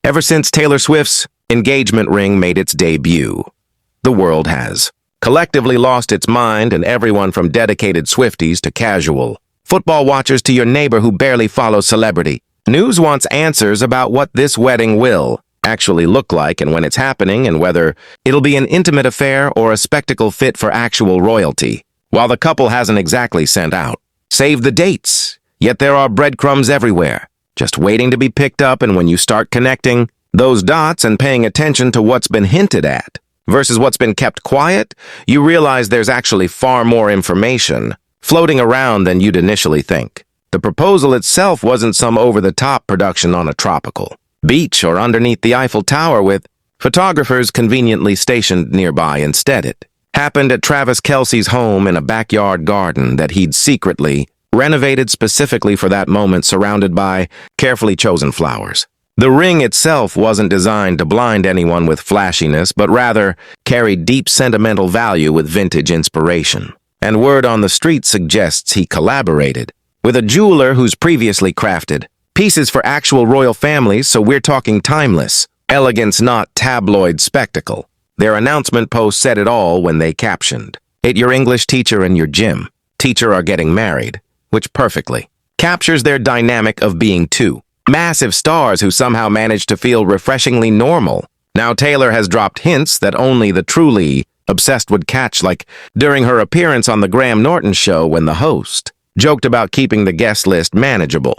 Ever since Taylor Swift's engagement ring made its debut, the world has collectively lost its mind, and everyone from dedicated Swifties to casual football watchers to your neighbor who barely follows celebrity news wants answers about what this wedding will actually look like and when it's happening and whether it'll be an intimate affair or a spectacle fit for actual royalty. While the couple hasn't exactly sent out save the dates, yet there are breadcrumbs everywhere, just waiting to be picked up, and when you start connecting those dots and paying attention to what's been hinted at versus what's been kept quiet, you realize there's actually far more information floating around than you'd initially think. The proposal itself wasn't some over-the-top production on a tropical beach or underneath the Eiffel Tower with photographers conveniently stationed nearby. Instead, it happened at Travis Kelce's home in a backyard garden that he'd secretly renovated specifically for that moment, surrounded by carefully chosen flowers. The ring itself wasn't designed to blind anyone with flashiness, but rather carried deep sentimental value with vintage inspiration. And word on the street suggests he collaborated with a jeweler who's previously crafted pieces for actual royal families, so we're talking timeless elegance, not tabloid spectacle. Their announcement post said it all when they captioned, "It your English teacher and your gym teacher are getting married," which perfectly captures their dynamic of being two massive stars who somehow managed to feel refreshingly normal. Now Taylor has dropped hints that only the truly obsessed would catch, like during her appearance on the Graham Norton show when the host joked about keeping the guest list manageable.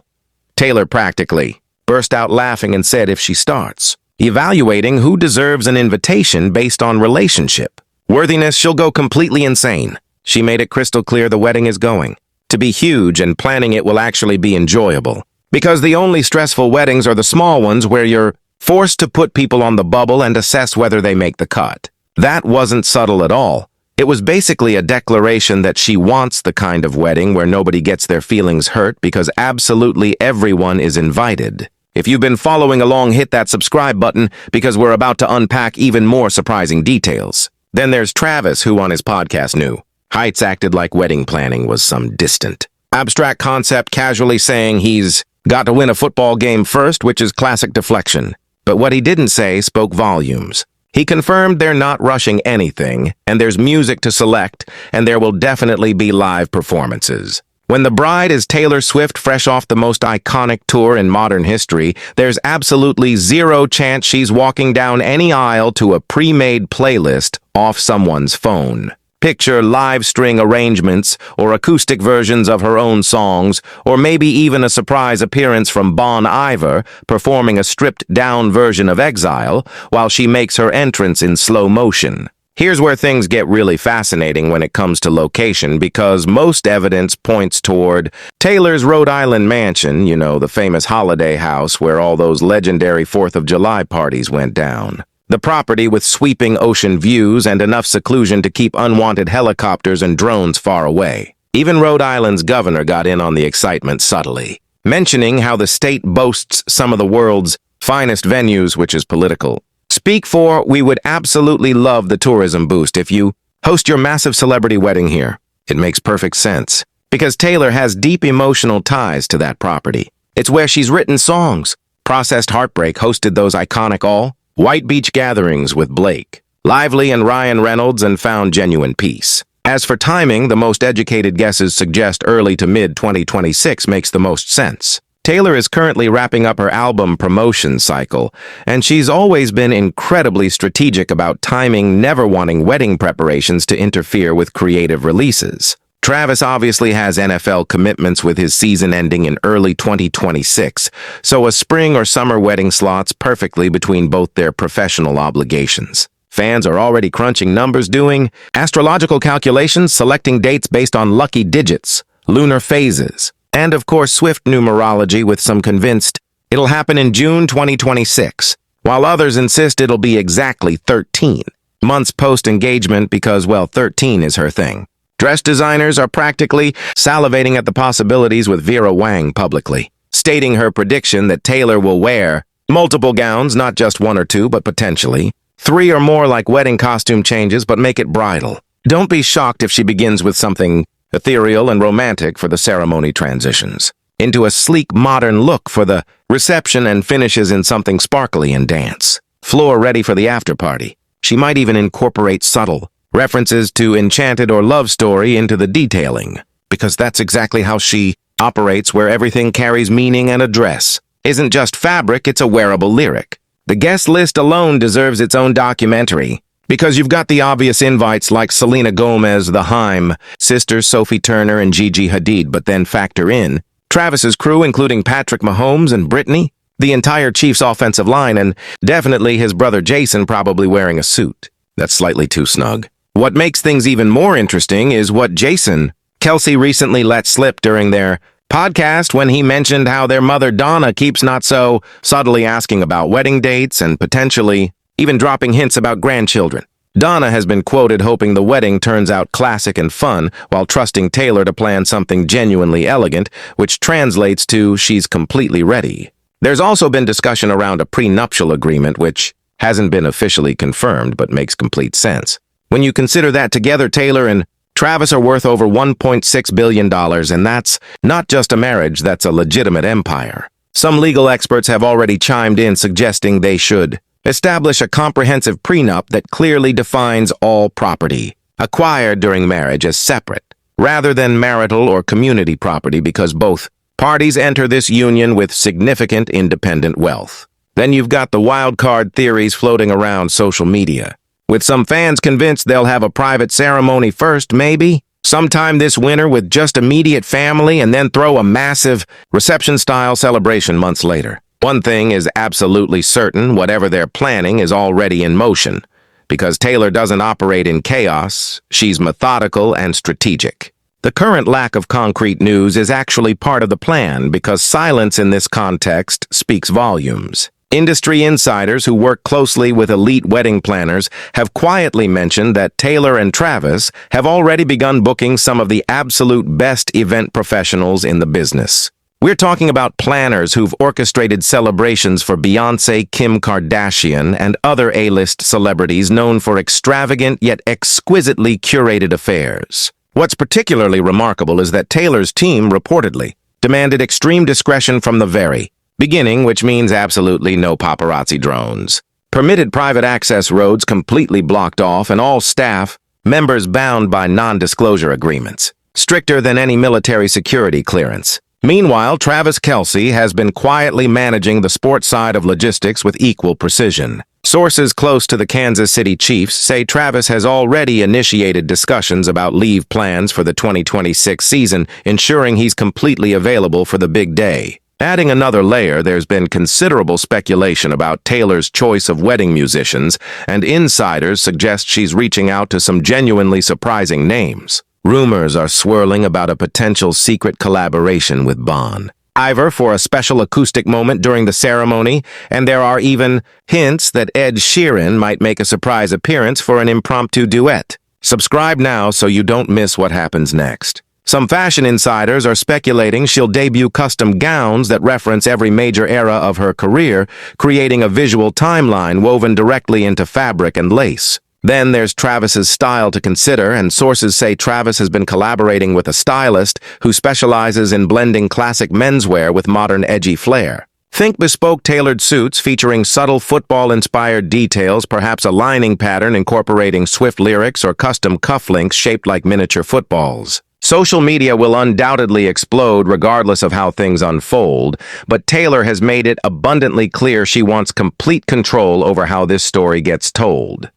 Taylor practically burst out laughing and said if she starts evaluating who deserves an invitation based on relationship worthiness, she'll go completely insane. She made it crystal clear the wedding is going to be huge and planning it will actually be enjoyable. Because the only stressful weddings are the small ones where you're forced to put people on the bubble and assess whether they make the cut. That wasn't subtle at all. It was basically a declaration that she wants the kind of wedding where nobody gets their feelings hurt because absolutely everyone is invited. If you've been following along, hit that subscribe button because we're about to unpack even more surprising details. Then there's Travis, who on his podcast knew Heights acted like wedding planning was some distant abstract concept, casually saying he's got to win a football game first, which is classic deflection. But what he didn't say spoke volumes. He confirmed they're not rushing anything, and there's music to select, and there will definitely be live performances. When the bride is Taylor Swift, fresh off the most iconic tour in modern history, there's absolutely zero chance she's walking down any aisle to a pre-made playlist off someone's phone. Picture live string arrangements or acoustic versions of her own songs, or maybe even a surprise appearance from Bon Iver performing a stripped-down version of Exile while she makes her entrance in slow motion. Here's where things get really fascinating when it comes to location, because most evidence points toward Taylor's Rhode Island mansion, you know, the famous holiday house where all those legendary 4th of July parties went down. The property with sweeping ocean views and enough seclusion to keep unwanted helicopters and drones far away. Even Rhode Island's governor got in on the excitement subtly, mentioning how the state boasts some of the world's finest venues, which is political. Speak for, we would absolutely love the tourism boost if you host your massive celebrity wedding here. It makes perfect sense, because Taylor has deep emotional ties to that property. It's where she's written songs, processed heartbreak, hosted those iconic all-white beach gatherings with Blake Lively and Ryan Reynolds, and found genuine peace. As for timing, the most educated guesses suggest early to mid-2026 makes the most sense. Taylor is currently wrapping up her album promotion cycle, and she's always been incredibly strategic about timing, never wanting wedding preparations to interfere with creative releases. Travis obviously has NFL commitments with his season ending in early 2026, so a spring or summer wedding slots perfectly between both their professional obligations. Fans are already crunching numbers, doing astrological calculations, selecting dates based on lucky digits, lunar phases, and of course Swift numerology, with some convinced it'll happen in June 2026, while others insist it'll be exactly 13 months post-engagement because, well, 13 is her thing. Dress designers are practically salivating at the possibilities, with Vera Wang publicly stating her prediction that Taylor will wear multiple gowns, not just one or two, but potentially 3 or more, like wedding costume changes, but make it bridal. Don't be shocked if she begins with something ethereal and romantic for the ceremony transitions into a sleek modern look for the reception, and finishes in something sparkly and dance. Floor ready for the after party. She might even incorporate subtle references to enchanted or love story into the detailing, because that's exactly how she operates, where everything carries meaning, and a dress isn't just fabric, it's a wearable lyric. The guest list alone deserves its own documentary, because you've got the obvious invites like Selena Gomez, the Haim, sisters Sophie Turner and Gigi Hadid, but then factor in Travis's crew, including Patrick Mahomes and Brittany, the entire Chiefs offensive line, and definitely his brother Jason, probably wearing a suit. That's slightly too snug. What makes things even more interesting is what Jason Kelce recently let slip during their podcast when he mentioned how their mother Donna keeps not so subtly asking about wedding dates and potentially even dropping hints about grandchildren. Donna has been quoted hoping the wedding turns out classic and fun while trusting Taylor to plan something genuinely elegant, which translates to she's completely ready. There's also been discussion around a prenuptial agreement, which hasn't been officially confirmed but makes complete sense. When you consider that together, Taylor and Travis are worth over $1.6 billion, and that's not just a marriage, that's a legitimate empire. Some legal experts have already chimed in suggesting they should establish a comprehensive prenup that clearly defines all property acquired during marriage as separate, rather than marital or community property, because both parties enter this union with significant independent wealth. Then you've got the wild card theories floating around social media, with some fans convinced they'll have a private ceremony first, maybe sometime this winter with just immediate family, and then throw a massive reception-style celebration months later. One thing is absolutely certain: whatever they're planning is already in motion, because Taylor doesn't operate in chaos. She's methodical and strategic. The current lack of concrete news is actually part of the plan, because silence in this context speaks volumes. Industry insiders who work closely with elite wedding planners have quietly mentioned that Taylor and Travis have already begun booking some of the absolute best event professionals in the business. We're talking about planners who've orchestrated celebrations for Beyoncé, Kim Kardashian, and other A-list celebrities known for extravagant yet exquisitely curated affairs. What's particularly remarkable is that Taylor's team reportedly demanded extreme discretion from the very beginning, which means absolutely no paparazzi drones, permitted private access roads completely blocked off, and all staff members bound by non-disclosure agreements, stricter than any military security clearance. Meanwhile, Travis Kelce has been quietly managing the sports side of logistics with equal precision. Sources close to the Kansas City Chiefs say Travis has already initiated discussions about leave plans for the 2026 season, ensuring he's completely available for the big day. Adding another layer, there's been considerable speculation about Taylor's choice of wedding musicians, and insiders suggest she's reaching out to some genuinely surprising names. Rumors are swirling about a potential secret collaboration with Bon Iver for a special acoustic moment during the ceremony, and there are even hints that Ed Sheeran might make a surprise appearance for an impromptu duet. Subscribe now so you don't miss what happens next. Some fashion insiders are speculating she'll debut custom gowns that reference every major era of her career, creating a visual timeline woven directly into fabric and lace. Then there's Travis's style to consider, and sources say Travis has been collaborating with a stylist who specializes in blending classic menswear with modern edgy flair. Think bespoke tailored suits featuring subtle football-inspired details, perhaps a lining pattern incorporating Swift lyrics, or custom cufflinks shaped like miniature footballs. Social media will undoubtedly explode regardless of how things unfold, but Taylor has made it abundantly clear she wants complete control over how this story gets told.